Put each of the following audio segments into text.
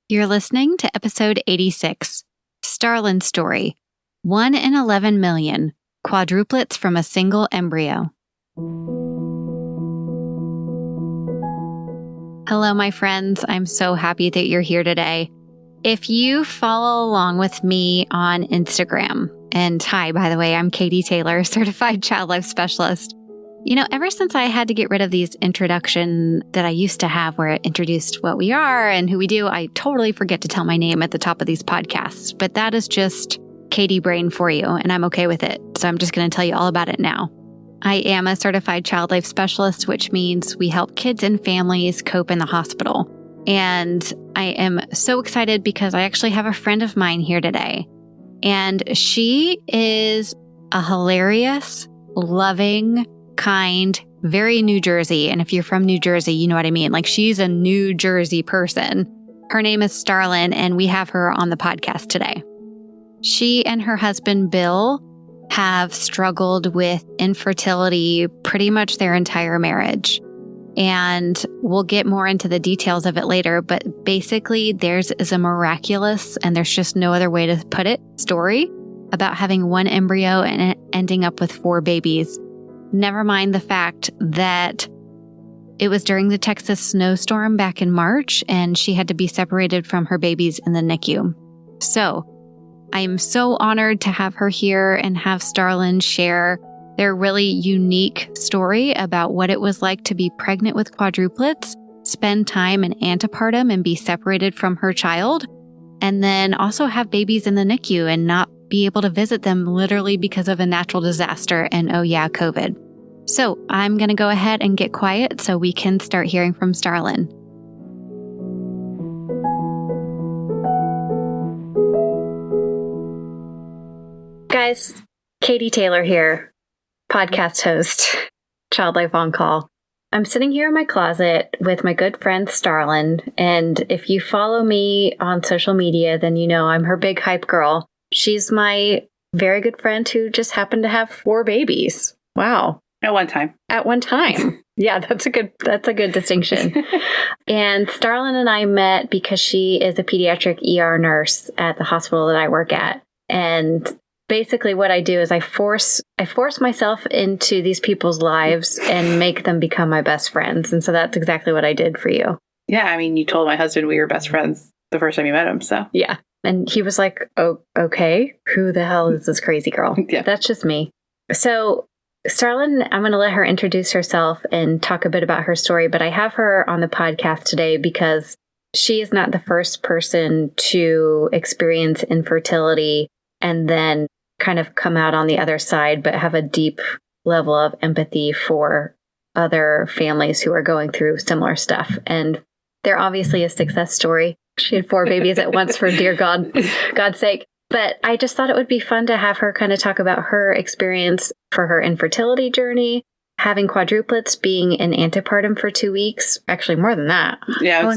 You're listening to episode 86, Starlyn's story, 1 in 11 million, quadruplets from a single embryo. Hello, my friends. I'm so happy that you're here today. If you follow along with me on Instagram, and hi, by the way, I'm Katie Taylor, certified child life specialist. You know, ever since I had to get rid of these introduction that I used to have where it introduced what we are and who we do, I totally forget to tell my name at the top of these podcasts. But that is just Katie brain for you, and I'm okay with it. So I'm just going to tell you all about it now. I am a certified child life specialist, which means we help kids and families cope in the hospital. And I am so excited because I actually have a friend of mine here today. And she is a hilarious, loving, kind, very New Jersey. And if you're from New Jersey, you know what I mean. Like, she's a New Jersey person. Her name is Starlyn, and we have her on the podcast today. She and her husband, Bill, have struggled with infertility pretty much their entire marriage. And we'll get more into the details of it later. But basically, theirs is a miraculous, and there's just no other way to put it, story about having one embryo and ending up with 4 babies. Never mind the fact that it was during the Texas snowstorm back in March, and she had to be separated from her babies in the NICU. So I am so honored to have her here and have Starlyn share their really unique story about what it was like to be pregnant with quadruplets, spend time in antepartum and be separated from her child, and then also have babies in the NICU and not be able to visit them literally because of a natural disaster and, oh yeah, COVID. So I'm going to go ahead and get quiet so we can start hearing from Starlyn. Guys, Katie Taylor here, podcast host, Child Life On Call. I'm sitting here in my closet with my good friend Starlyn, and if you follow me on social media, then you know I'm her big hype girl. She's my very good friend who just happened to have 4 babies. Wow. At one time. At one time. Yeah, that's a good distinction. And Starlyn and I met because she is a pediatric ER nurse at the hospital that I work at. And basically what I do is I force myself into these people's lives and make them become my best friends. And so that's exactly what I did for you. Yeah, I mean, you told my husband we were best friends the first time you met him, so. Yeah. And he was like, oh, okay, who the hell is this crazy girl? Yeah. That's just me. So Starlyn, I'm going to let her introduce herself and talk a bit about her story, but I have her on the podcast today because she is not the first person to experience infertility and then kind of come out on the other side, but have a deep level of empathy for other families who are going through similar stuff. And they're obviously a success story. She had 4 babies at once, for dear God's sake. But I just thought it would be fun to have her kind of talk about her experience for her infertility journey, having quadruplets, being in antepartum for 2 weeks, actually more than that. Yeah,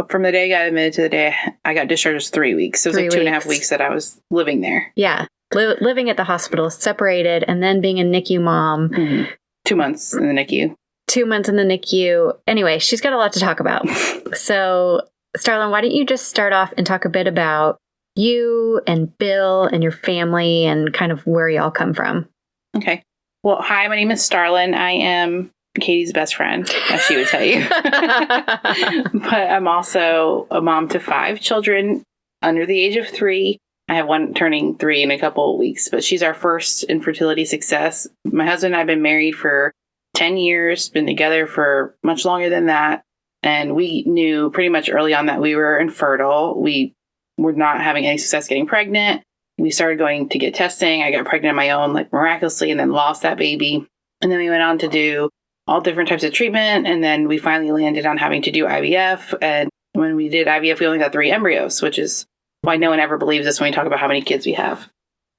from the day I got admitted to the day I got discharged was 3 weeks. So it was like 2.5 weeks that I was living there. Yeah, living at the hospital, separated, and then being a NICU mom. Mm-hmm. 2 months in the NICU. 2 months in the NICU. Anyway, she's got a lot to talk about. So, Starlyn, why don't you just start off and talk a bit about you and Bill and your family and kind of where y'all come from. Okay. Well, hi, my name is Starlyn. I am Katie's best friend, as she would tell you. But I'm also a mom to 5 children under the age of 3. I have one turning 3 in a couple of weeks, but she's our first infertility success. My husband and I have been married for 10 years, been together for much longer than that. And we knew pretty much early on that we were infertile. We were not having any success getting pregnant. We started going to get testing. I got pregnant on my own, like miraculously, and then lost that baby. And then we went on to do all different types of treatment. And then we finally landed on having to do IVF. And when we did IVF, we only got 3 embryos, which is why no one ever believes us when we talk about how many kids we have.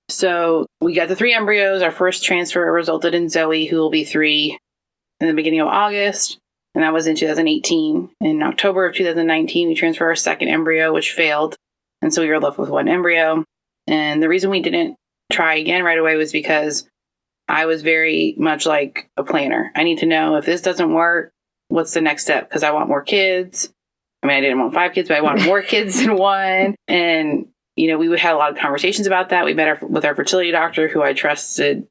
So we got the 3 embryos. Our first transfer resulted in Zoe, who will be 3 in the beginning of August. And that was in 2018. In October of 2019, we transferred our second embryo, which failed. And so we were left with 1 embryo. And the reason we didn't try again right away was because I was very much like a planner. I need to know if this doesn't work, what's the next step? Because I want more kids. I mean, I didn't want 5 kids, but I wanted more kids than one. And, we would have a lot of conversations about that. We met with our fertility doctor, who I trusted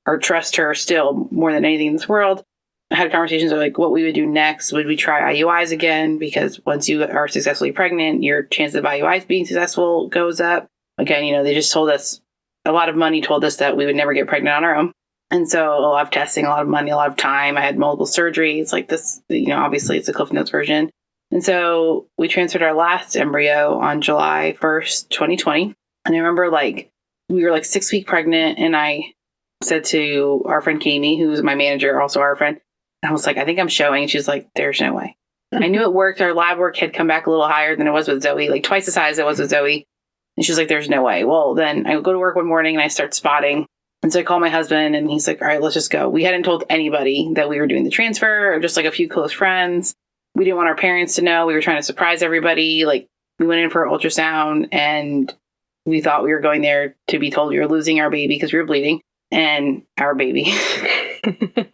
or trust her still more than anything in this world. I had conversations of like what we would do next. Would we try IUIs again? Because once you are successfully pregnant, your chance of IUIs being successful goes up. Again, they just told us a lot of money, told us that we would never get pregnant on our own. And so a lot of testing, a lot of money, a lot of time. I had multiple surgeries like this, obviously it's a Cliff Notes version. And so we transferred our last embryo on July 1st, 2020. And I remember we were 6 weeks pregnant, and I said to our friend Kami, who's my manager, also our friend, I was like, I think I'm showing. And she's like, there's no way. I knew it worked. Our lab work had come back a little higher than it was with Zoe, like twice the size it was with Zoe. And she's like, there's no way. Well, then I go to work one morning and I start spotting. And so I call my husband and he's like, all right, let's just go. We hadn't told anybody that we were doing the transfer, or just like a few close friends. We didn't want our parents to know. We were trying to surprise everybody. We went in for an ultrasound and we thought we were going there to be told we were losing our baby because we were bleeding. And our baby. It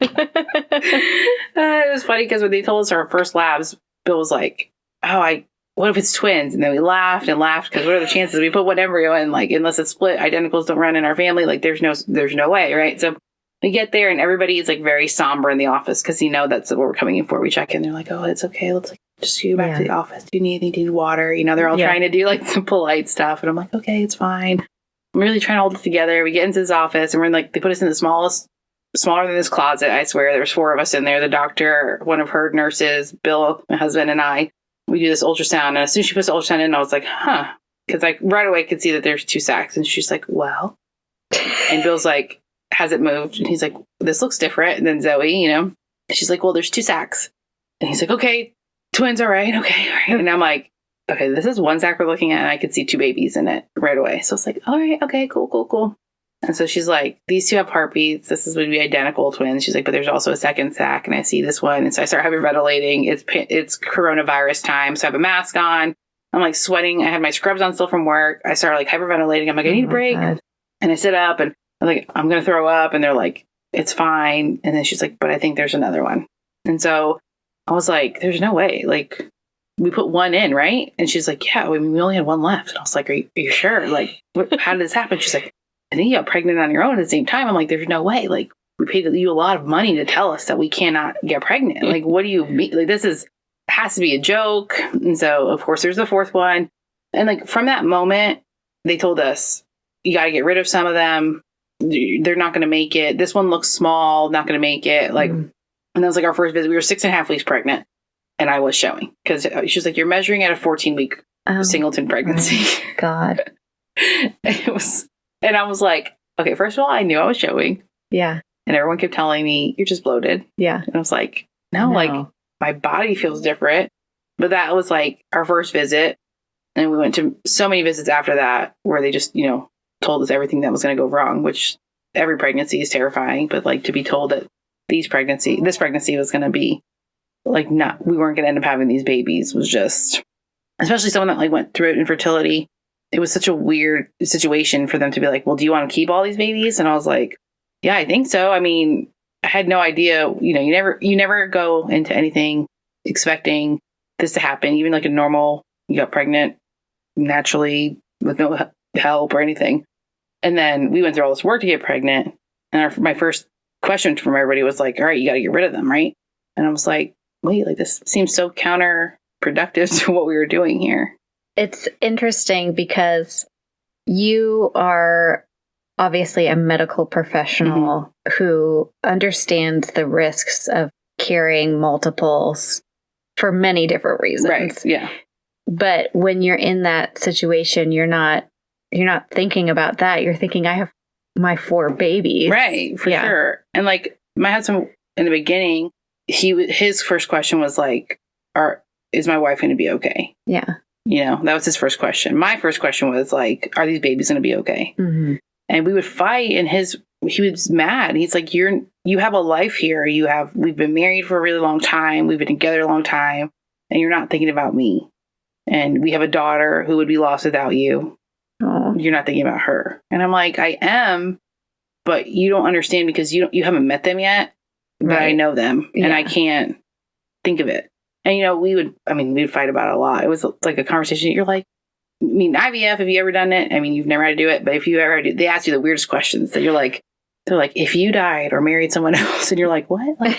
was funny because when they told us our first labs, Bill was like, what if it's twins? And then we laughed and laughed because what are the chances? We put one embryo in, unless it's split, identicals don't run in our family. There's no way, right? So we get there and everybody is very somber in the office because that's what we're coming in for. We check in, they're like, oh, it's okay. Let's just go back to the office. Do you need anything? Do you need water? They're all trying to do some polite stuff. And I'm like, okay, it's fine. I'm really trying to hold it together. We get into this office and they put us in the smaller than this closet. I swear there's 4 of us in there. The doctor, one of her nurses, Bill, my husband, and I. We do this ultrasound. And as soon as she puts the ultrasound in, I was like, huh. Because right away could see that there's 2 sacs. And she's like, well. And Bill's like, has it moved? And he's like, this looks different than Zoe, And she's like, well, there's 2 sacs. And he's like, okay, twins, all right. Okay, all right. And I'm like, okay, this is 1 sac we're looking at, and I could see 2 babies in it right away. So it's like, all right, okay, cool. And so she's like, these 2 have heartbeats. Would be identical twins. She's like, but there's also a second sac, and I see this one. And so I start hyperventilating. It's coronavirus time, so I have a mask on. I'm sweating. I had my scrubs on still from work. I start hyperventilating. I'm like, I need a break. God. And I sit up, and I'm like, I'm going to throw up. And they're like, it's fine. And then she's like, but I think there's another one. And so I was like, there's no way. We put 1 in, right? And she's like, yeah, we only had 1 left. And I was like, are you sure? How did this happen? She's like, I think you got pregnant on your own at the same time. I'm like, there's no way. We paid you a lot of money to tell us that we cannot get pregnant. What do you mean? Has to be a joke. And so, of course, there's the 4th one. And from that moment, they told us, you got to get rid of some of them. They're not going to make it. This one looks small, not going to make it. And that was our first visit. We were 6.5 weeks pregnant. And I was showing because she was like, you're measuring at a 14-week singleton pregnancy. Oh God. And I was like, okay, first of all, I knew I was showing. Yeah. And everyone kept telling me, you're just bloated. Yeah. And I was like, no, my body feels different. But that was our first visit. And we went to so many visits after that where they just, told us everything that was going to go wrong, which every pregnancy is terrifying. But to be told that this pregnancy was going to be we weren't going to end up having these babies was just, especially someone that went through nefertility. It was such a weird situation for them to be like, well, do you want to keep all these babies? And I was like, yeah, I think so. I mean, I had no idea, you never go into anything expecting this to happen. Even a normal, you got pregnant naturally with no help or anything. And then we went through all this work to get pregnant. And my first question from everybody was all right, you got to get rid of them, right? And I was like, wait, this seems so counterproductive to what we were doing here. It's interesting because you are obviously a medical professional who understands the risks of carrying multiples for many different reasons. Right. Yeah. But when you're in that situation, you're not thinking about that. You're thinking, I have my 4 babies. Right. For sure. And my husband in the beginning, his first question was is my wife going to be okay? Yeah. That was his first question. My first question was are these babies going to be okay? Mm-hmm. And we would fight, and he was mad. He's like, you have a life here. We've been married for a really long time. We've been together a long time, and you're not thinking about me. And we have a daughter who would be lost without you. Oh. You're not thinking about her. And I'm like, I am, but you don't understand because you haven't met them yet, but I know them and I can't think of it. And, we'd fight about it a lot. It was like a conversation. You're like, IVF, have you ever done it? You've never had to do it, but if you ever do, they ask you the weirdest questions that they're like, if you died or married someone else, and you're like, what? Like,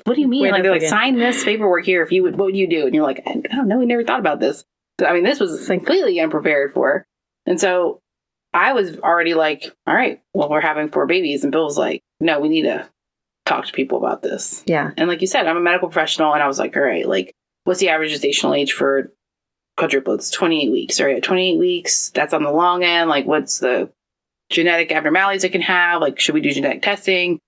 what do you mean? They're like, sign this paperwork here. What would you do? And you're like, I don't know. We never thought about this. So, this was completely unprepared for. And so I was already like, all right, well, we're having 4 babies. And Bill was like, no, we need to talk to people about this. Yeah. And like you said, I'm a medical professional. And I was like, all right, like, what's the average gestational age for quadruplets? 28 weeks, right? At 28 weeks, that's on the long end. Like, what's the genetic abnormalities it can have? Like, should we do genetic testing?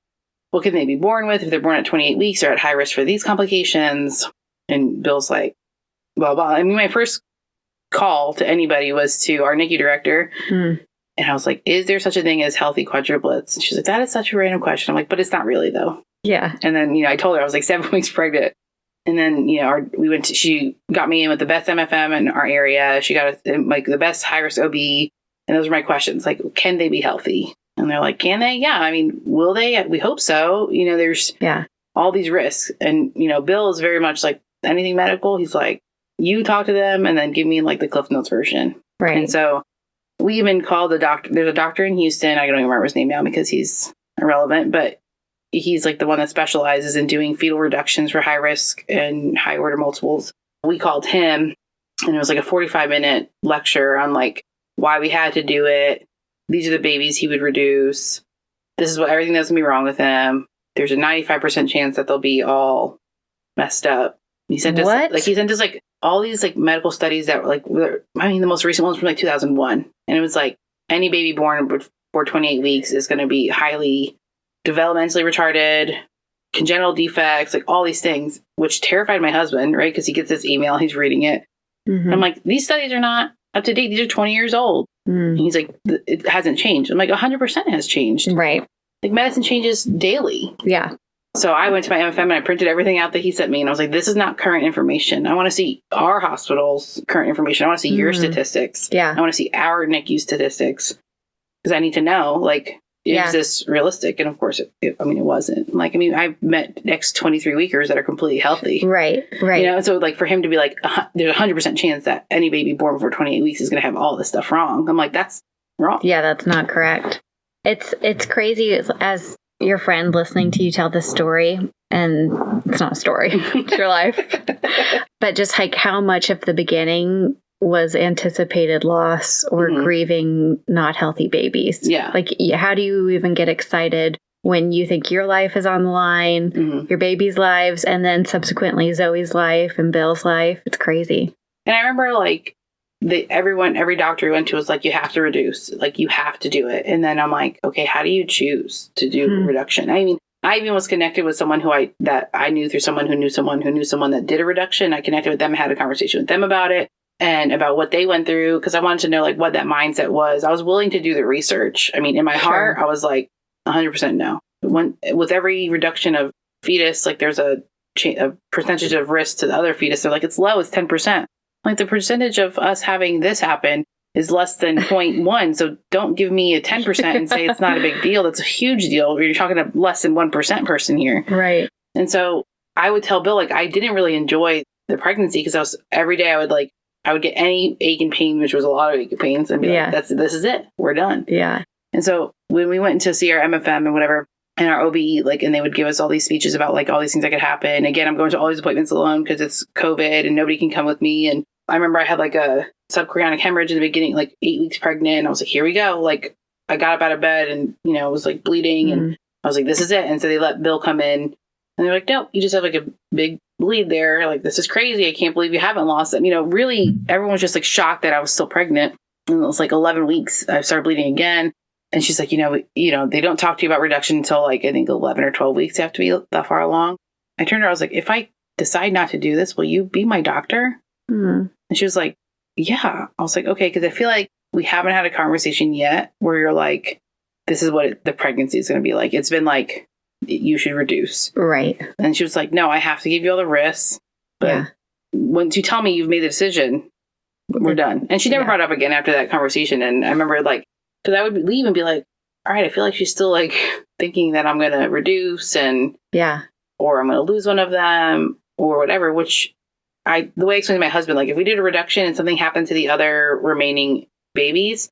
What can they be born with if they're born at 28 weeks or at high risk for these complications? And Bill's like, blah, blah. My first call to anybody was to our NICU director. And I was like, is there such a thing as healthy quadruplets? And she's like, that is such a random question. I'm like, but it's not really, though. Yeah. And then, I told her I was like 7 weeks pregnant. And then, she got me in with the best MFM in our area. She got the best high risk OB. And those were my questions. Like, can they be healthy? And they're like, can they? Yeah. Will they? We hope so. There's all these risks. And, Bill is very much like anything medical. He's like, you talk to them and then give me like the Cliff Notes version. Right. And so we even called the doctor. There's a doctor in Houston. I don't even remember his name now because he's irrelevant, but he's like the one that specializes in doing fetal reductions for high risk and high order multiples. We called him and it was like a 45-minute lecture on like why we had to do it. These are the babies he would reduce. This is everything that's going to be wrong with them. There's a 95% chance that they'll be all messed up. He sent us all these like medical studies that were like, the most recent ones from like 2001. And it was like any baby born before 28 weeks is going to be highly developmentally retarded, congenital defects, like all these things, which terrified my husband, right? Because he gets this email, he's reading it. I'm like, these studies are not up to date. These are 20 years old. And he's like, it hasn't changed. I'm like, 100% has changed. Right. Like medicine changes daily. Yeah. So I went to my MFM and I printed everything out that he sent me. And I was like, this is not current information. I want to see our hospital's current information. I want to see your statistics. Yeah. I want to see our NICU statistics. Because I need to know, like, is this realistic? And of course, it wasn't. Like, I've met next 23 weekers that are completely healthy. Right, right. So like for him to be like, there's a 100% chance that any baby born before 28 weeks is going to have all this stuff wrong. I'm like, that's wrong. Yeah, that's not correct. It's crazy as your friend listening to you tell this story, and it's not a story, it's your life. But just like how much of the beginning was anticipated loss or grieving not healthy babies. Yeah. Like, how do you even get excited when you think your life is on the line, your baby's lives, and then subsequently Zoe's life and Bill's life? It's crazy. And I remember like every doctor we went to was like, you have to reduce, like you have to do it. And then I'm like, okay, how do you choose to do reduction? I even was connected with someone that I knew through someone who knew someone who knew someone that did a reduction. I connected with them, had a conversation with them about it. And about what they went through, because I wanted to know like what that mindset was. I was willing to do the research. In my heart, I was like 100% no. With every reduction of fetus, like there's a percentage of risk to the other fetus. They're like, it's low, it's 10%. Like the percentage of us having this happen is less than 0.1. So don't give me a 10% and say it's not a big deal. That's a huge deal. You're talking to less than 1% person here. Right. And so I would tell Bill, like, I didn't really enjoy the pregnancy because every day I would get any ache and pain, which was a lot of ache and pains, and be like, this is it. We're done. Yeah. And so when we went to see our MFM and whatever, and our OB, like, and they would give us all these speeches about like all these things that could happen. Again, I'm going to all these appointments alone because it's COVID and nobody can come with me. And I remember I had like a subchorionic hemorrhage in the beginning, like 8 weeks pregnant. And I was like, here we go. Like I got up out of bed and, it was like bleeding and I was like, this is it. And so they let Bill come in and they're like, no, you just have like a big bleed there. Like, this is crazy. I can't believe you haven't lost it. Really, everyone was just like shocked that I was still pregnant. And it was like 11 weeks. I started bleeding again. And she's like, they don't talk to you about reduction until like, I think 11 or 12 weeks. You have to be that far along. I turned to her. I was like, if I decide not to do this, will you be my doctor? And she was like, yeah. I was like, okay. Cause I feel like we haven't had a conversation yet where you're like, this is what the pregnancy is going to be like. It's been like, you should reduce. Right. And she was like, no, I have to give you all the risks. But once you tell me you've made the decision, we're done. And she never brought it up again after that conversation. And I remember like, because I would leave and be like, all right, I feel like she's still like thinking that I'm going to reduce or I'm going to lose one of them or whatever, which the way I explained to my husband, like if we did a reduction and something happened to the other remaining babies,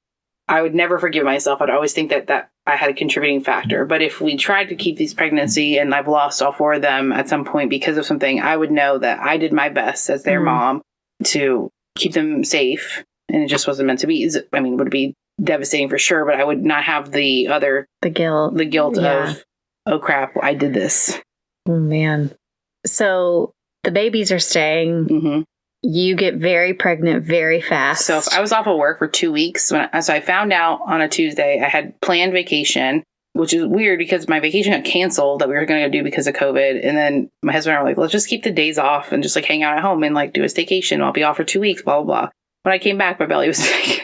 I would never forgive myself. I'd always think that I had a contributing factor. But if we tried to keep these pregnancy and I've lost all 4 of them at some point because of something, I would know that I did my best as their mom to keep them safe. And it just wasn't meant to be. I mean, it would be devastating for sure, but I would not have the guilt of, oh crap, I did this. Oh man. So the babies are staying. Mm-hmm. You get very pregnant very fast. So I was off of work for 2 weeks. So I found out on a Tuesday. I had planned vacation, which is weird because my vacation got canceled that we were going to do because of COVID. And then my husband and I were like, let's just keep the days off and just like hang out at home and like do a staycation. I'll be off for 2 weeks, blah, blah, blah. When I came back, my belly was big.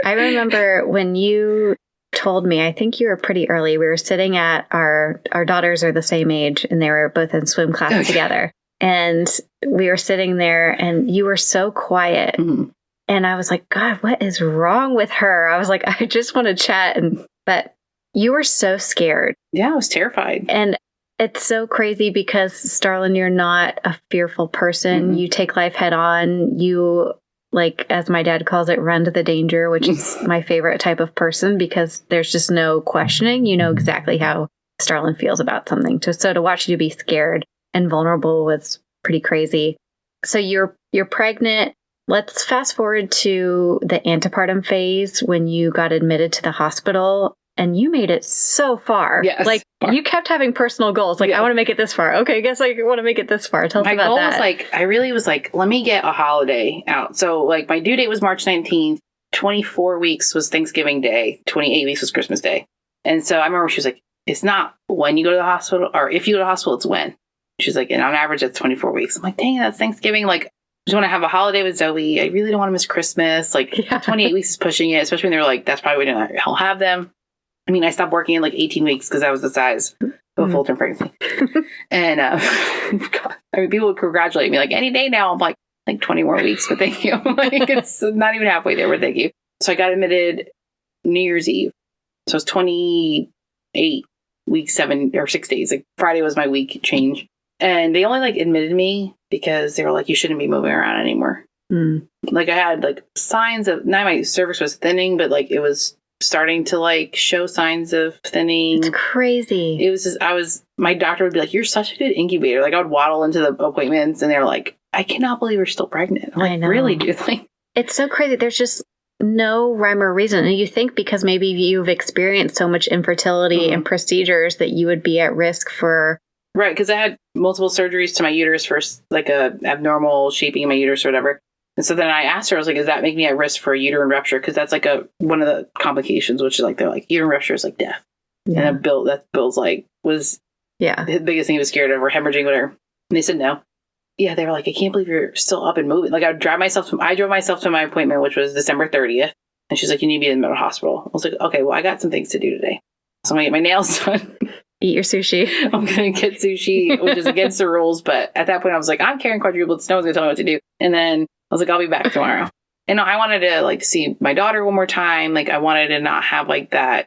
I remember when you told me, I think you were pretty early. We were sitting at our daughters are the same age and they were both in swim class together. And we were sitting there and you were so quiet. Mm-hmm. And I was like, God, what is wrong with her? I was like, I just want to chat. But you were so scared. Yeah, I was terrified. And it's so crazy because, Starlyn, you're not a fearful person. Mm-hmm. You take life head on. You, like, as my dad calls it, run to the danger, which is my favorite type of person because there's just no questioning. You know exactly how Starlyn feels about something. So to watch you be scared and vulnerable was pretty crazy. So you're pregnant. Let's fast forward to the antepartum phase when you got admitted to the hospital and you made it so far. Yes. Like you kept having personal goals. Like, yeah. I want to make it this far. Okay, I guess I want to make it this far. Tell us about that. My goal was like, I really was like, let me get a holiday out. So like my due date was March 19th. 24 weeks was Thanksgiving Day. 28 weeks was Christmas Day. And so I remember she was like, it's not when you go to the hospital or if you go to the hospital, it's when. She's like, and on average, that's 24 weeks. I'm like, dang, that's Thanksgiving. Like, I just want to have a holiday with Zoe. I really don't want to miss Christmas. Like, 28 weeks is pushing it, especially when they're like, that's probably when I'll have them. I mean, I stopped working in like 18 weeks because I was the size of a full-term pregnancy. And, God, I mean, people would congratulate me like, any day now. I'm like 20 more weeks, but thank you. Like, it's not even halfway there, but thank you. So I got admitted New Year's Eve. So it was 28 weeks, 7 or 6 days. Like, Friday was my week change. And they only like admitted me because they were like, you shouldn't be moving around anymore. Mm. Like I had like signs of, not my cervix was thinning, but like it was starting to like show signs of thinning. It's crazy. It was just, my doctor would be like, you're such a good incubator. Like I would waddle into the appointments and they're like, I cannot believe you're still pregnant. I'm like, I know. Really, dude? Like, it's so crazy. There's just no rhyme or reason. And you think because maybe you've experienced so much infertility and procedures that you would be at risk for. Right, because I had multiple surgeries to my uterus for like a abnormal shaping in my uterus or whatever. And so then I asked her, I was like, does that make me at risk for a uterine rupture? Because that's like one of the complications, which is like, they're like, uterine rupture is like death. Yeah. And Bill's like, was the biggest thing he was scared of, or hemorrhaging, whatever. And they said no. Yeah, they were like, I can't believe you're still up and moving. Like I drove myself to my appointment, which was December 30th. And she's like, you need to be in the middle hospital. I was like, okay, well, I got some things to do today. So I'm going to get my nails done. Eat your sushi. I'm going to get sushi, which is against the rules. But at that point, I was like, I'm carrying quadruplets. No one's going to tell me what to do. And then I was like, I'll be back tomorrow. And I wanted to like see my daughter one more time. Like I wanted to not have like that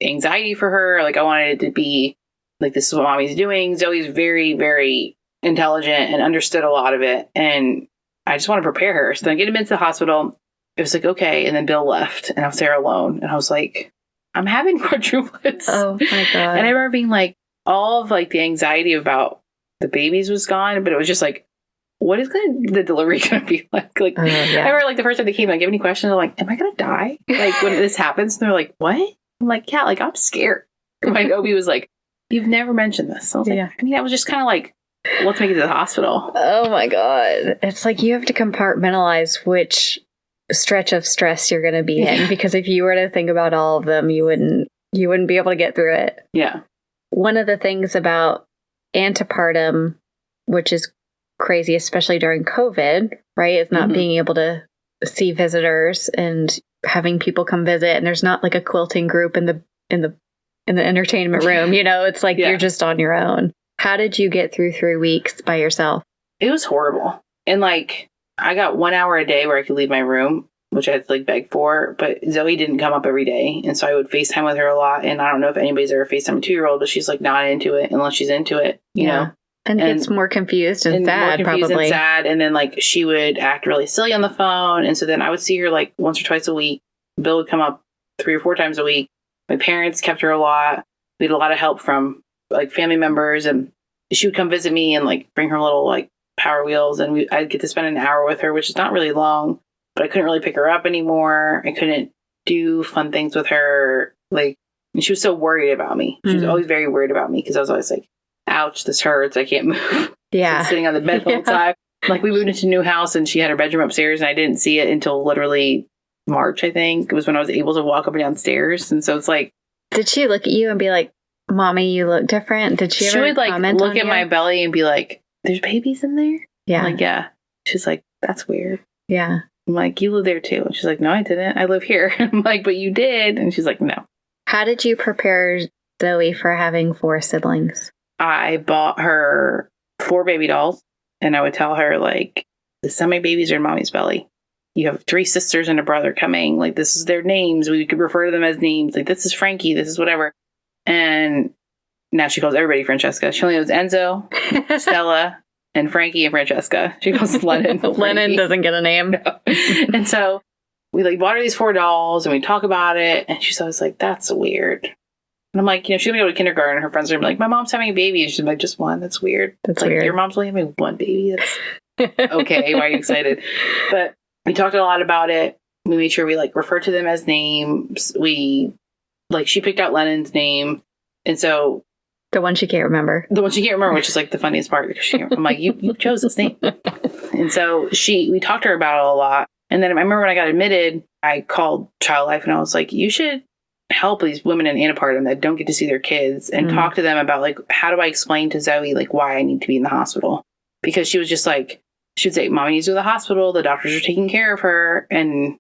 anxiety for her. Like I wanted it to be like, this is what mommy's doing. Zoe's very, very intelligent and understood a lot of it. And I just want to prepare her. So then I get him into the hospital. It was like, okay. And then Bill left and I was there alone. And I was like, I'm having quadruplets. Oh my God. And I remember being like, all of like the anxiety about the babies was gone, but it was just like, what is the delivery going to be like? Like, I remember like the first time they came, like, give any questions? I'm like, am I going to die? Like when this happens, and they're like, what? I'm like, yeah, like I'm scared. My OB was like, you've never mentioned this. So I was like, I mean, I was just kind of like, let's make it to the hospital. Oh my God. It's like you have to compartmentalize which stretch of stress you're going to be in, because if you were to think about all of them, you wouldn't be able to get through it. Yeah. One of the things about antepartum, which is crazy, especially during COVID, right, is not being able to see visitors and having people come visit, and there's not like a quilting group in the entertainment room. You know, it's like you're just on your own. How did you get through 3 weeks by yourself? It was horrible. And like, I got 1 hour a day where I could leave my room, which I had to like beg for, but Zoe didn't come up every day. And so I would FaceTime with her a lot. And I don't know if anybody's ever FaceTime a 2-year-old, but she's like not into it unless she's into it, you know? And gets more confused and sad, probably. And sad. And then, like, she would act really silly on the phone. And so then I would see her, like, once or twice a week. Bill would come up 3 or 4 times a week. My parents kept her a lot. We had a lot of help from, like, family members. And she would come visit me and, like, bring her little, like, Power Wheels. And I'd get to spend an hour with her, which is not really long. But I couldn't really pick her up anymore. I couldn't do fun things with her. Like, and she was so worried about me. She was always very worried about me because I was always like, ouch, this hurts. I can't move. Yeah. So sitting on the bed the whole time. Like, we moved into a new house and she had her bedroom upstairs and I didn't see it until literally March, I think. It was when I was able to walk up and down stairs. And so it's like. Did she look at you and be like, Mommy, you look different? Did she ever would, like, comment look on at you? my belly and be like, there's babies in there? Yeah. I'm like, yeah. She's like, that's weird. Yeah. I'm like, you live there too. And she's like, no, I didn't. I live here. I'm like, but you did. And she's like, no. How did you prepare Zoe for having 4 siblings? I bought her 4 baby dolls, and I would tell her, like, the semi-babies are in mommy's belly. You have 3 sisters and a brother coming. Like, this is their names. We could refer to them as names. Like, this is Frankie. This is whatever. And now she calls everybody Francesca. She only knows Enzo, Stella, and Frankie and Francesca. She calls Lennon. Lennon doesn't get a name. No. And so we, like, bought her these 4 dolls, and we talk about it, and she's always like, that's weird. And I'm like, you know, she's going to go to kindergarten, and her friends are like, my mom's having a baby. And she's like, just 1. That's weird. That's like, weird. Your mom's only having 1 baby? That's okay. Why are you excited? But we talked a lot about it. We made sure we, like, refer to them as names. We, like, she picked out Lennon's name. And so. The one she can't remember. The one she can't remember, which is, like, the funniest part. Because I'm like, you chose this name. And so we talked to her about it a lot. And then I remember when I got admitted, I called Child Life and I was like, you should help these women in antepartum that don't get to see their kids and talk to them about, like, how do I explain to Zoe, like, why I need to be in the hospital? Because she was just like, she would say, Mommy needs to go to the hospital. The doctors are taking care of her. And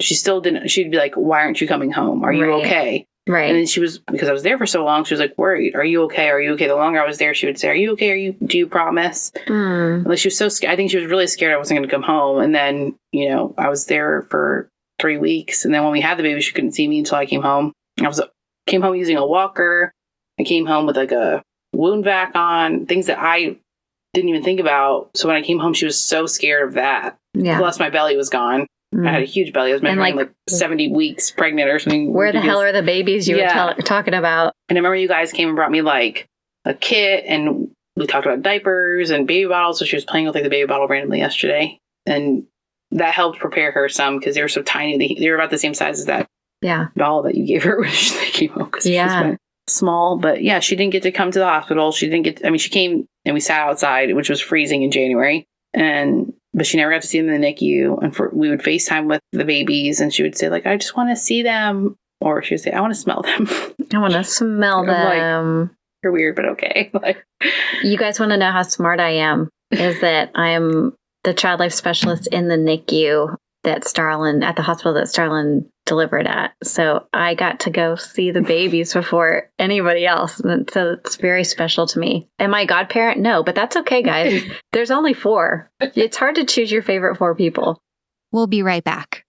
she still didn't, she'd be like, why aren't you coming home? Are you okay? Right. And then she was, because I was there for so long, she was like worried. Are you okay? Are you okay? The longer I was there, she would say, are you okay? Do you promise? Like, she was so scared. I think she was really scared I wasn't going to come home. And then, you know, I was there for 3 weeks. And then when we had the baby, she couldn't see me until I came home. Came home using a walker. I came home with, like, a wound vac on, things that I didn't even think about. So when I came home, she was so scared of that. Yeah. Plus my belly was gone. I had a huge belly. I was measuring, like 70 weeks pregnant or something. Where the hell are the babies you were talking about? And I remember you guys came and brought me, like, a kit, and we talked about diapers and baby bottles. So she was playing with, like, the baby bottle randomly yesterday. And that helped prepare her some because they were so tiny. They were about the same size as that doll that you gave her when they came home. Because she was small. But yeah, she didn't get to come to the hospital. She came and we sat outside, which was freezing in January. But she never got to see them in the NICU. And we would FaceTime with the babies, and she would say, like, I just want to see them. Or she would say, I want to smell them. I want to smell them. Like, you're weird, but okay. Like, you guys want to know how smart I am? Is that I'm the child life specialist in the NICU at the hospital that Starlyn delivered at. So I got to go see the babies before anybody else. And so it's very special to me. Am I a godparent? No, but that's okay, guys. There's only 4. It's hard to choose your favorite 4 people. We'll be right back.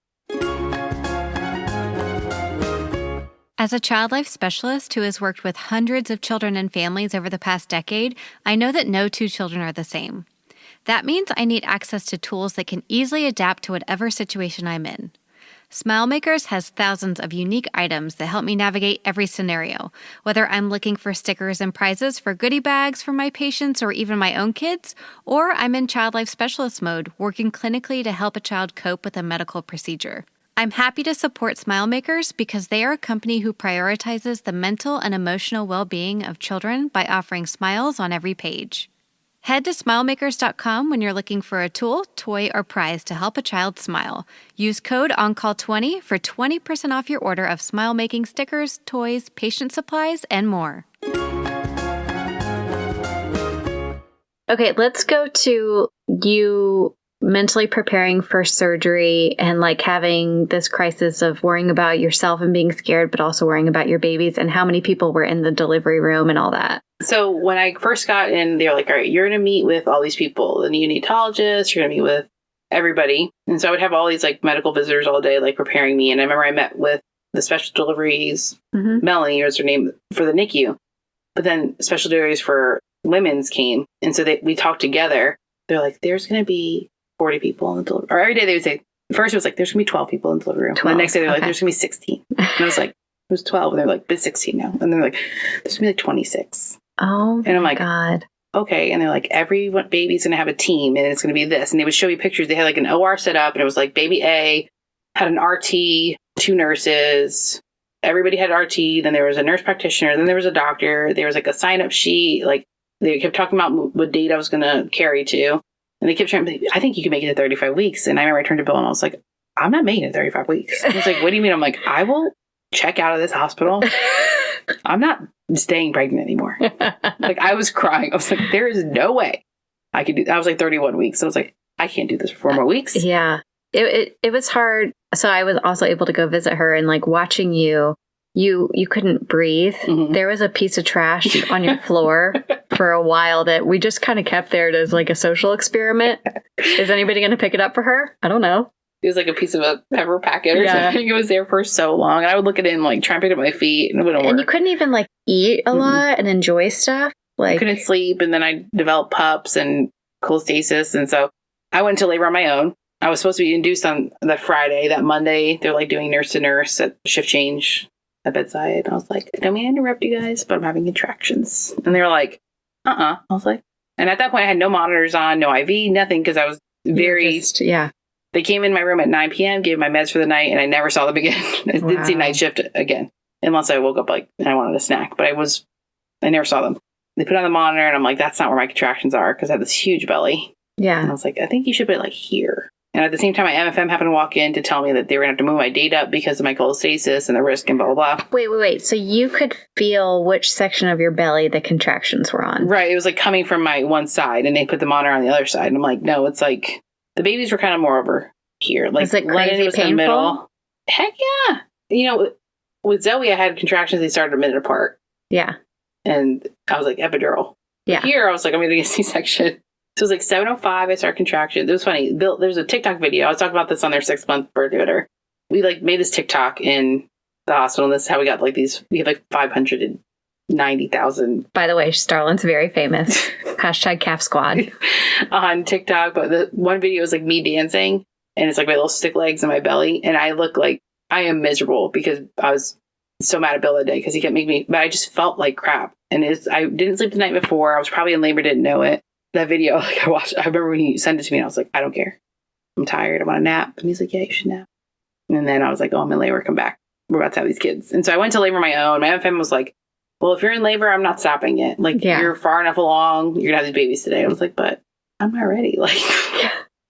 As a child life specialist who has worked with hundreds of children and families over the past decade, I know that no 2 children are the same. That means I need access to tools that can easily adapt to whatever situation I'm in. SmileMakers has thousands of unique items that help me navigate every scenario, whether I'm looking for stickers and prizes for goodie bags for my patients or even my own kids, or I'm in child life specialist mode, working clinically to help a child cope with a medical procedure. I'm happy to support SmileMakers because they are a company who prioritizes the mental and emotional well-being of children by offering smiles on every page. Head to smilemakers.com when you're looking for a tool, toy, or prize to help a child smile. Use code ONCALL20 for 20% off your order of smile-making stickers, toys, patient supplies, and more. Okay, let's go to you mentally preparing for surgery and, like, having this crisis of worrying about yourself and being scared, but also worrying about your babies, and how many people were in the delivery room and all that. So when I first got in, they were like, all right, you're going to meet with all these people, the neonatologist, you're going to meet with everybody. And so I would have all these, like, medical visitors all day, like, preparing me. And I remember I met with the special deliveries, Melanie was her name, for the NICU. But then special deliveries for women's came. And so we talked together. They're like, there's going to be 40 people in the delivery. Or every day they would say, first it was like, there's going to be 12 people in the delivery room. 12. And the next day they're like, there's going to be 16. And I was like, it was 12. And they're like, but it's 16 now. And they're like, there's going to be like 26. Oh, and I'm like, God. Okay. And they're like, every baby's going to have a team and it's going to be this. And they would show you pictures. They had like an OR set up and it was like baby A had an RT, 2 nurses. Everybody had RT. Then there was a nurse practitioner. Then there was a doctor. There was like a sign up sheet. Like they kept talking about what date I was going to carry to. And they kept trying, I think you can make it to 35 weeks. And I remember I turned to Bill and I was like, I'm not making it 35 weeks. I was like, what do you mean? I'm like, I will check out of this hospital. I'm not staying pregnant anymore. Like I was crying. I was like, there is no way I could do that. I was like 31 weeks. So I was like, I can't do this for 4 more weeks. Yeah. It was hard. So I was also able to go visit her and like watching you couldn't breathe. Mm-hmm. There was a piece of trash on your floor for a while that we just kind of kept there as like a social experiment. Is anybody going to pick it up for her? I don't know. It was like a piece of a pepper packet or something. It was there for so long. And I would look at it and like try and pick it up with my feet and it wouldn't work. And you couldn't even like eat a lot and enjoy stuff. Like I couldn't sleep. And then I developed PUPS and cholestasis. And so I went into labor on my own. I was supposed to be induced on that Friday. That Monday, they're like doing nurse to nurse at shift change at bedside. And I was like, I don't mean to interrupt you guys, but I'm having contractions. And they were like, I was like, and at that point I had no monitors on, no IV, nothing. Cause I was very, They came in my room at 9 p.m., gave my meds for the night, and I never saw them again. I didn't see night shift again, unless I woke up like and I wanted a snack. But I never saw them. They put on the monitor, and I'm like, that's not where my contractions are, because I have this huge belly. Yeah. And I was like, I think you should put it like here. And at the same time, my MFM happened to walk in to tell me that they were going to have to move my date up because of my cholestasis and the risk and blah, blah, blah. Wait. So you could feel which section of your belly the contractions were on. Right. It was like coming from my one side, and they put the monitor on the other side. And I'm like, no, it's like the babies were kind of more over here. Like, is it crazy was painful? In the middle. Heck yeah. You know, with Zoe, I had contractions. They started a minute apart. Yeah. And I was like, epidural. Yeah. But here, I was like, I'm going to get a C-section. So it was like 7:05, I started contractions. It was funny. There's a TikTok video. I was talking about this on their 6-month birth order. We like made this TikTok in the hospital. And this is how we got like these. We have like 590,000. By the way, Starlyn's very famous. Hashtag calf squad. On TikTok. But the one video is like me dancing. And it's like my little stick legs and my belly. And I look like I am miserable because I was so mad at Bill that day because he kept making me. But I just felt like crap. And I didn't sleep the night before. I was probably in labor, didn't know it. That video, like I remember when he sent it to me and I was like, I don't care. I'm tired. I want a nap. And he's like, yeah, you should nap. And then I was like, oh, I'm in labor. Come back. We're about to have these kids. And so I went to labor on my own. My MFM was like, well, if you're in labor, I'm not stopping it. Like, you're far enough along. You're going to have these babies today. I was like, but I'm not ready. Like,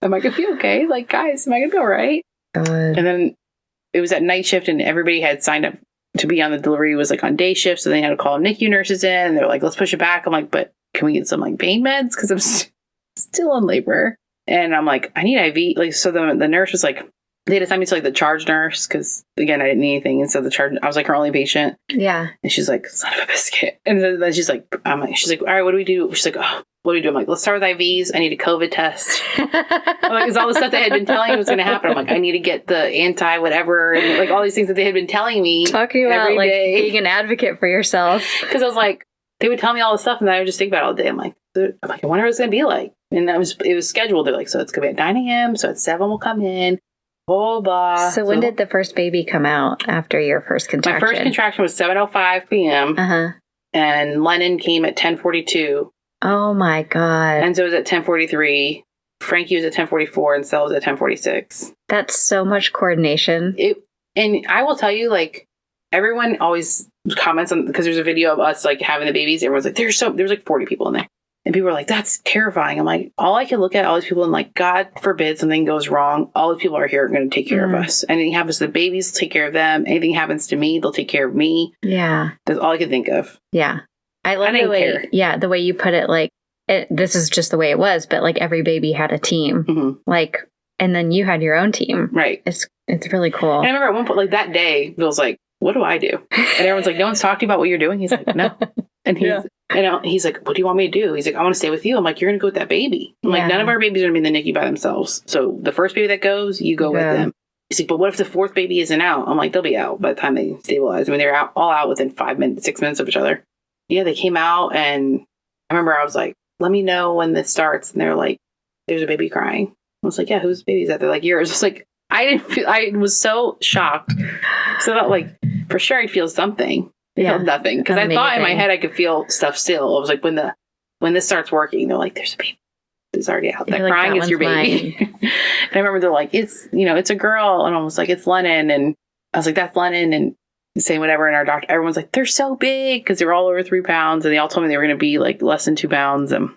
am I going to be okay? Like, guys, am I going to be all right? And then it was at night shift and everybody had signed up to be on the delivery. It was like on day shift. So they had to call NICU nurses in. And they're like, let's push it back. I'm like, but can we get some like pain meds? Because I'm still in labor. And I'm like, I need IV. Like, so the nurse was like, they had assigned me to like the charge nurse because again, I didn't need anything. And so I was like her only patient. Yeah. And she's like, son of a biscuit. And then she's like, all right, what do we do? She's like, oh, what do we do? I'm like, let's start with IVs. I need a COVID test. Because all the stuff they had been telling me was going to happen. I'm like, I need to get the anti-whatever. And like all these things that they had been telling me. Talking about like being an advocate for yourself. Because I was like, they would tell me all this stuff and then I would just think about it all day. I'm like, I wonder what it's going to be like. And it was scheduled. They're like, so it's going to be at 9 a.m. So at 7 we'll come in. Blah, blah. So when did the first baby come out after your first contraction? My first contraction was 7:05 p.m. Uh-huh. And Lennon came at 10:42. Oh my God. Enzo was at 10:43. Frankie was at 10:44 and Stella was at 10:46. That's so much coordination. And I will tell you, like, everyone always comments on, because there's a video of us like having the babies. Everyone's like, there's like 40 people in there. And people are like, that's terrifying. I'm like, all I can look at all these people and like, God forbid something goes wrong. All the people are here are going to take care of us. Anything happens to the babies, they'll take care of them. Anything happens to me, they'll take care of me. Yeah. That's all I could think of. Yeah. I love the way, the way you put it, like, this is just the way it was, but like every baby had a team. Mm-hmm. Like, and then you had your own team. Right. It's really cool. And I remember at one point, like that day, Bill's like, what do I do? And everyone's like, no one's talking about what you're doing. He's like, no. And he's like, what do you want me to do? He's like, I want to stay with you. I'm like, you're going to go with that baby. I'm like, none of our babies are going to be in the NICU by themselves. So the first baby that goes, you go with them. He's like, but what if the fourth baby isn't out? I'm like, they'll be out by the time they stabilize. I mean, they're all out within 6 minutes of each other. Yeah, they came out and I remember I was like, let me know when this starts. And they're like, there's a baby crying. I was like, yeah, whose baby is that? They're like, yours. It's like, I was so shocked. So I thought, like, for sure I'd feel something. I felt nothing. Because I thought in my head I could feel stuff still. I was like, when this starts working, they're like, there's a baby. It's already out. That crying is your baby. And I remember they're like, it's a girl. And I was like, it's Lennon. And I was like, that's Lennon. And saying whatever. And our doctor, everyone's like, they're so big because they're all over 3 pounds. And they all told me they were going to be like less than 2 pounds. And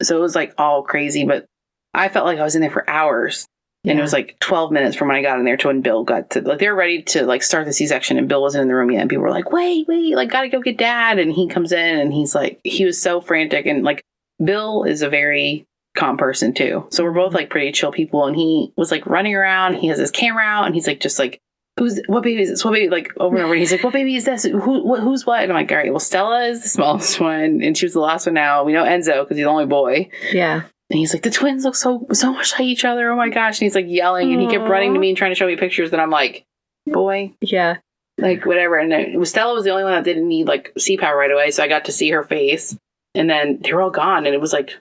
so it was like all crazy. But I felt like I was in there for hours. And it was like 12 minutes from when I got in there to when Bill got to, like, they were ready to like start the C-section and Bill wasn't in the room yet. And people were like, wait, like, gotta go get dad. And he comes in and he's like, he was so frantic. And like, Bill is a very calm person too. So we're both like pretty chill people. And he was like running around. He has his camera out and he's like, just like, what baby is this? What baby? Like over and over. And he's like, what baby is this? Who's what? And I'm like, all right, well, Stella is the smallest one. And she was the last one out. We know Enzo because he's the only boy. Yeah. And he's like, the twins look so much like each other. Oh my gosh. And he's like yelling and he kept running to me and trying to show me pictures. And I'm like, boy. Yeah. Like whatever. And Stella was the only one that didn't need like CPAP right away. So I got to see her face. And then they were all gone. And it was like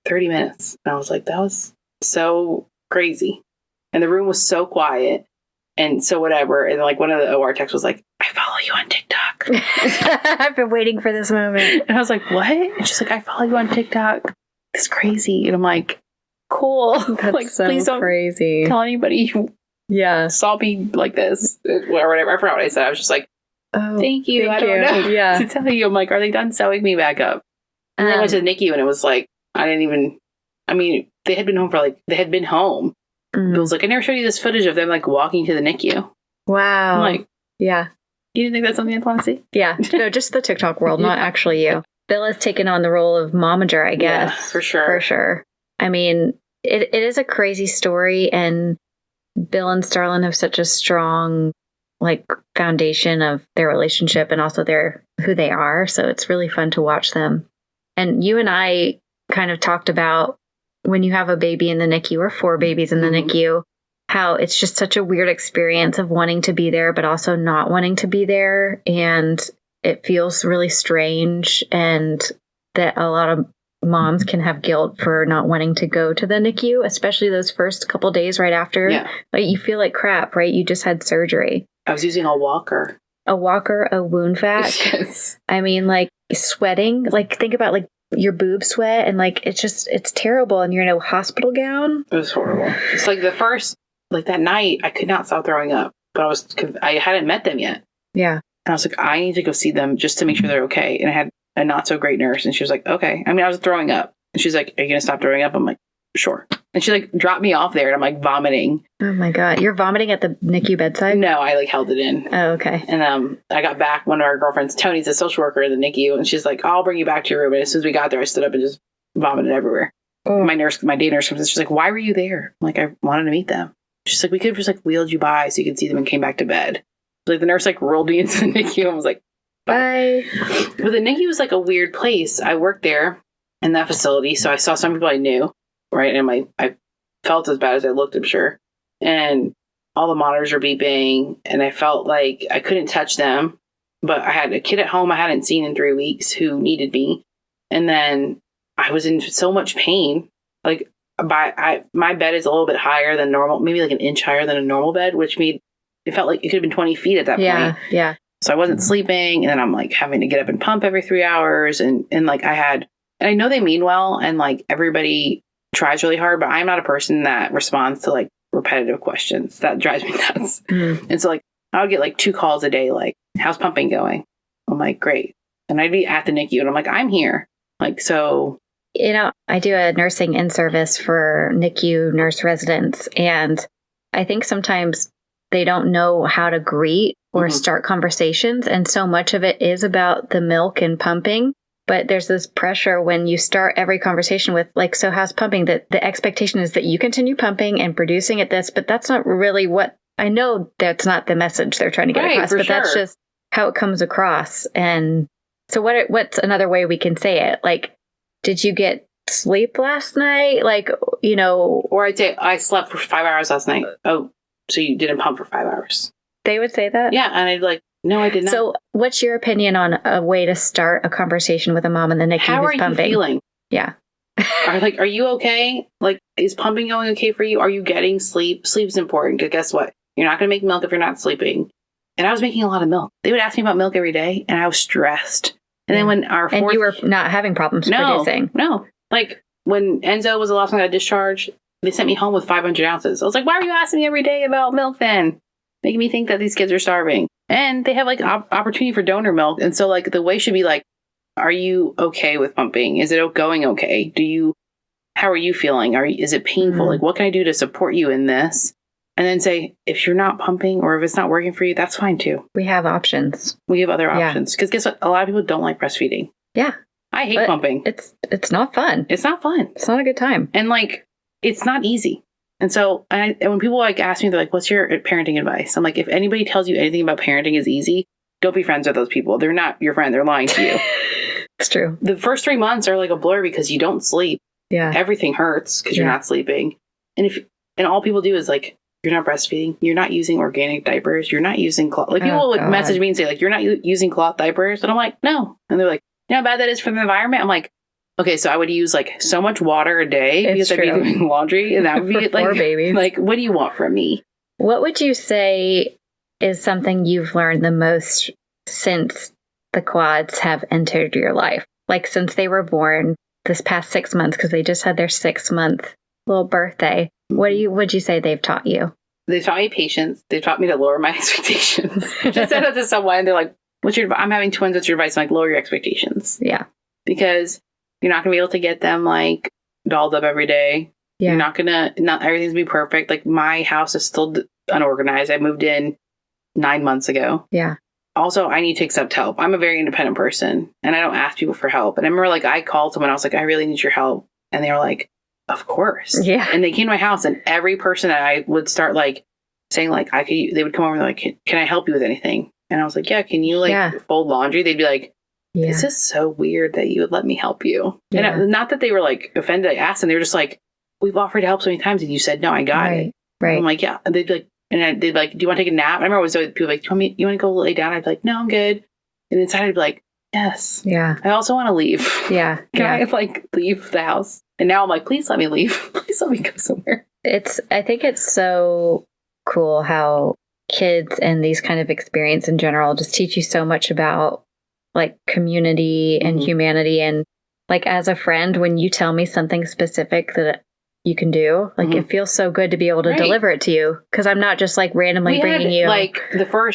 30 minutes. And I was like, that was so crazy. And the room was so quiet. And so whatever. And like one of the OR techs was like, I follow you on TikTok. I've been waiting for this moment. And I was like, what? And she's like, I follow you on TikTok. It's crazy. And I'm like, cool. That's like, so please don't crazy. tell anybody you saw me like this. Or whatever. I forgot what I said. I was just like, thank you. I don't know to tell you. I'm like, are they done sewing me back up? And then I went to the NICU and it was like, they had been home. Mm-hmm. It was like, I never showed you this footage of them like walking to the NICU. Wow. I'm like, yeah. You didn't think that's something I'd want to see? Yeah. No, just the TikTok world, not actually you. Bill has taken on the role of momager, I guess. Yeah, for sure. For sure. I mean, it is a crazy story, and Bill and Starlyn have such a strong, like, foundation of their relationship and also who they are. So it's really fun to watch them. And you and I kind of talked about when you have a baby in the NICU or 4 babies in the NICU, how it's just such a weird experience of wanting to be there, but also not wanting to be there. And it feels really strange, and that a lot of moms can have guilt for not wanting to go to the NICU, especially those first couple days right after. Yeah. Like, you feel like crap, right? You just had surgery. I was using a walker. A walker, a wound vac. Yes. I mean, like, sweating. Like, think about, like, your boob sweat, and, like, it's terrible, and you're in a hospital gown. It was horrible. It's like the first, like, that night, I could not stop throwing up, but I hadn't met them yet. Yeah. And I was like, I need to go see them just to make sure they're okay. And I had a not so great nurse, and she was like, okay. I mean, I was throwing up. And she's like, are you going to stop throwing up? I'm like, sure. And she like dropped me off there, and I'm like vomiting. Oh my God. You're vomiting at the NICU bedside? No, I like held it in. Oh, okay. And I got back. One of our girlfriends, Tony's a social worker in the NICU, and she's like, I'll bring you back to your room. And as soon as we got there, I stood up and just vomited everywhere. Oh. My day nurse comes in. She's like, why were you there? I'm like, I wanted to meet them. She's like, we could have just like wheeled you by so you could see them and came back to bed. Like the nurse like rolled me into the NICU and was like, bye. But the NICU was like a weird place. I worked there in that facility, so I saw some people I knew, right? And I felt as bad as I looked, I'm sure. And all the monitors are beeping, and I felt like I couldn't touch them. But I had a kid at home I hadn't seen in 3 weeks who needed me. And then I was in so much pain. Like my bed is a little bit higher than normal, maybe like an inch higher than a normal bed, which made it felt like it could have been 20 feet at that point. Yeah. So I wasn't sleeping, and then I'm like having to get up and pump every 3 hours. And like and I know they mean well, and like everybody tries really hard, but I'm not a person that responds to like repetitive questions. That drives me nuts. And so like I would get like 2 calls a day, like, how's pumping going? I'm like, great. And I'd be at the NICU and I'm like, I'm here. Like, so. You know, I do a nursing in-service for NICU nurse residents, and I think sometimes they don't know how to greet or start conversations. And so much of it is about the milk and pumping. But there's this pressure when you start every conversation with like, so how's pumping? That the expectation is that you continue pumping and producing at this, but that's not really what I know. That's not the message they're trying to get across, but that's just how it comes across. And so what's another way we can say it? Like, did you get sleep last night? Like, you know, or I'd say I slept for 5 hours last night. Oh, so you didn't pump for 5 hours. They would say that? Yeah. And I'd like, No, I did not. So what's your opinion on a way to start a conversation with a mom in the NICU How who's are you pumping? feeling? Yeah. Are you okay? Like, is pumping going okay for you? Are you getting sleep? Sleep's important, because guess what? You're not going to make milk if you're not sleeping. And I was making a lot of milk. They would ask me about milk every day, and I was stressed. And then when our fourth... And you were not having problems producing. No. Like, when Enzo was the last one I got discharged, they sent me home with 500 ounces. I was like, why are you asking me every day about milk then? Making me think that these kids are starving. And they have, like, opportunity for donor milk. And so, like, the way should be, like, are you okay with pumping? Is it going okay? How are you feeling? Is it painful? Like, what can I do to support you in this? And then say, if you're not pumping or if it's not working for you, that's fine too. We have options. We have other options. Because guess what? A lot of people don't like breastfeeding. Yeah. I hate pumping. It's not fun. It's not fun. It's not a good time. And like, it's not easy. And so and when people like ask me, they're like, what's your parenting advice? I'm like, if anybody tells you anything about parenting is easy, don't be friends with those people. They're not your friend. They're lying to you. It's true. The first 3 months are like a blur because you don't sleep. Yeah. Everything hurts because you're not sleeping. And all people do is like, you're not breastfeeding. You're not using organic diapers. You're not using cloth. Like people would message me and say like, you're not using cloth diapers. And I'm like, no. And they're like, you know how bad that is for the environment? I'm like, okay, so I would use like so much water a day because I'd be doing laundry, and that would be like, babies. Like, what do you want from me? What would you say is something you've learned the most since the quads have entered your life? Like since they were born this past 6 months, because they just had their 6-month little birthday. What'd you say they've taught you? They taught me patience. They taught me to lower my expectations. Just said that to someone, and they're like, I'm having twins, what's your advice? I'm like, lower your expectations. Yeah. Because you're not going to be able to get them like dolled up every day. Yeah. You're not everything's going to be perfect. Like my house is still unorganized. I moved in 9 months ago. Yeah. Also, I need to accept help. I'm a very independent person and I don't ask people for help. And I remember like I called someone, I was like, I really need your help. And they were like, of course. Yeah. And they came to my house, and every person that I would start like saying like, they would come over and they're like, can I help you with anything? And I was like, yeah, can you fold laundry? They'd be like, this is so weird that you would let me help you. Yeah. And not that they were like offended. I asked them, they were just like, we've offered to help so many times and you said, no, I got it. Right. And I'm like, yeah. And they'd be like, they'd be like, do you want to take a nap? I remember always people like, you want to go lay down? I'd be like, no, I'm good. And inside I'd be like, yes. Yeah. I also want to leave. Yeah. Can I like leave the house? And now I'm like, please let me leave. Please let me go somewhere. I think it's so cool how kids and these kind of experience in general just teach you so much about like community and humanity. And like as a friend, when you tell me something specific that you can do, like it feels so good to be able to deliver it to you. Cause I'm not just like randomly bringing you. Like before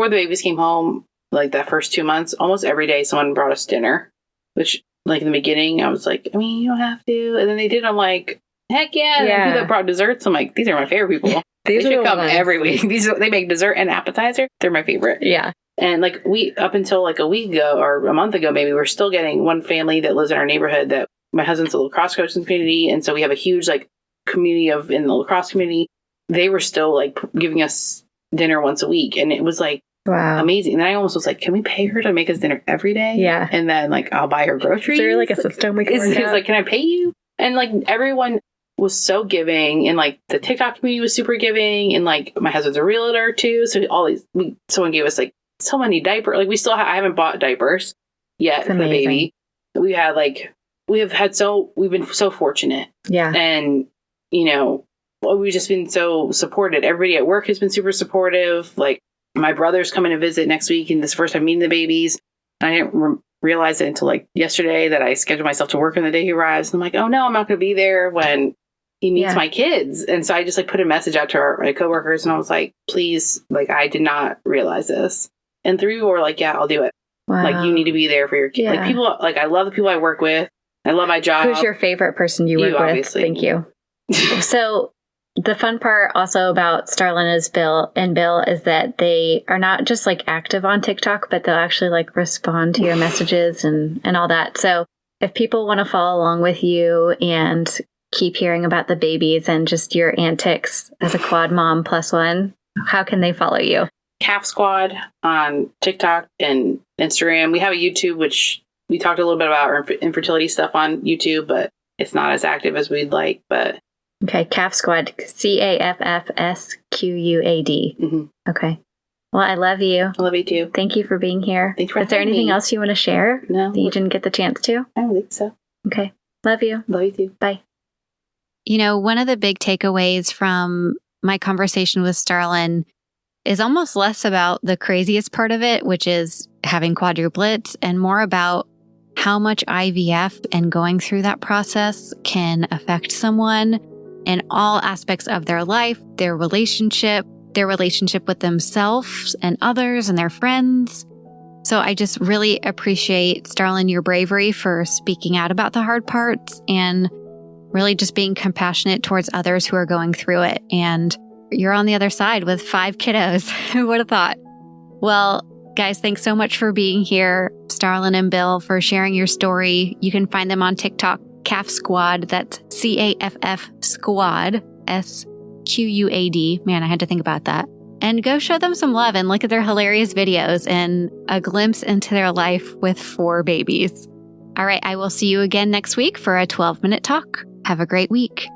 the babies came home, like that first 2 months, almost every day someone brought us dinner, which like in the beginning I was like, I mean, you don't have to. And then they did. I'm like, heck yeah. And people that brought desserts, I'm like, these are my favorite people. They should come every week. They make dessert and appetizer. They're my favorite. Yeah. And like up until like a week ago or a month ago, maybe, we're still getting one family that lives in our neighborhood that my husband's a lacrosse coach in the community. And so we have a huge like community in the lacrosse community. They were still like giving us dinner once a week. And it was like, wow, amazing. And then I almost was like, can we pay her to make us dinner every day? Yeah. And then like, I'll buy her groceries. Is there like a system we can work out? It's like, can I pay you? And like everyone was so giving, and like the TikTok community was super giving, and like my husband's a realtor too. So someone gave us like so many diapers. Like I haven't bought diapers yet for the baby. We've been so fortunate. Yeah. And we've just been so supported. Everybody at work has been super supportive. Like my brother's coming to visit next week, and this is the first time meeting the babies. And I didn't realize it until like yesterday that I scheduled myself to work on the day he arrives. And I'm like, oh no, I'm not going to be there when he meets my kids. And so I just like put a message out to my coworkers, and I was like, please, like I did not realize this. And 3 people were like, yeah, I'll do it. Wow. Like you need to be there for your kids. Yeah. Like people, like I love the people I work with. I love my job. Who's your favorite person you work with? Obviously. Thank you. So the fun part also about Starlyn and Bill is that they are not just like active on TikTok, but they'll actually like respond to your messages and all that. So if people want to follow along with you and keep hearing about the babies and just your antics as a quad mom +1, how can they follow you? Calf Squad on TikTok and Instagram. We have a YouTube, which we talked a little bit about our infertility stuff on YouTube, but it's not as active as we'd like. But okay, Calf Squad, CAFFSQUAD. Mm-hmm. Okay. Well, I love you. I love you too. Thank you for being here. Thanks for Is there having anything me. else you want to share No. that you didn't get the chance to? I don't think so. Okay. Love you. Love you too. Bye. One of the big takeaways from my conversation with Starlyn is almost less about the craziest part of it, which is having quadruplets, and more about how much IVF and going through that process can affect someone in all aspects of their life, their relationship with themselves and others and their friends. So I just really appreciate, Starlyn, your bravery for speaking out about the hard parts and really just being compassionate towards others who are going through it. And you're on the other side with 5 kiddos. Who would have thought? Well, guys, thanks so much for being here. Starlyn and Bill, for sharing your story. You can find them on TikTok, CAF Squad. That's CAFF Squad, SQUAD. Man, I had to think about that. And go show them some love and look at their hilarious videos and a glimpse into their life with 4 babies. All right, I will see you again next week for a 12-minute talk. Have a great week.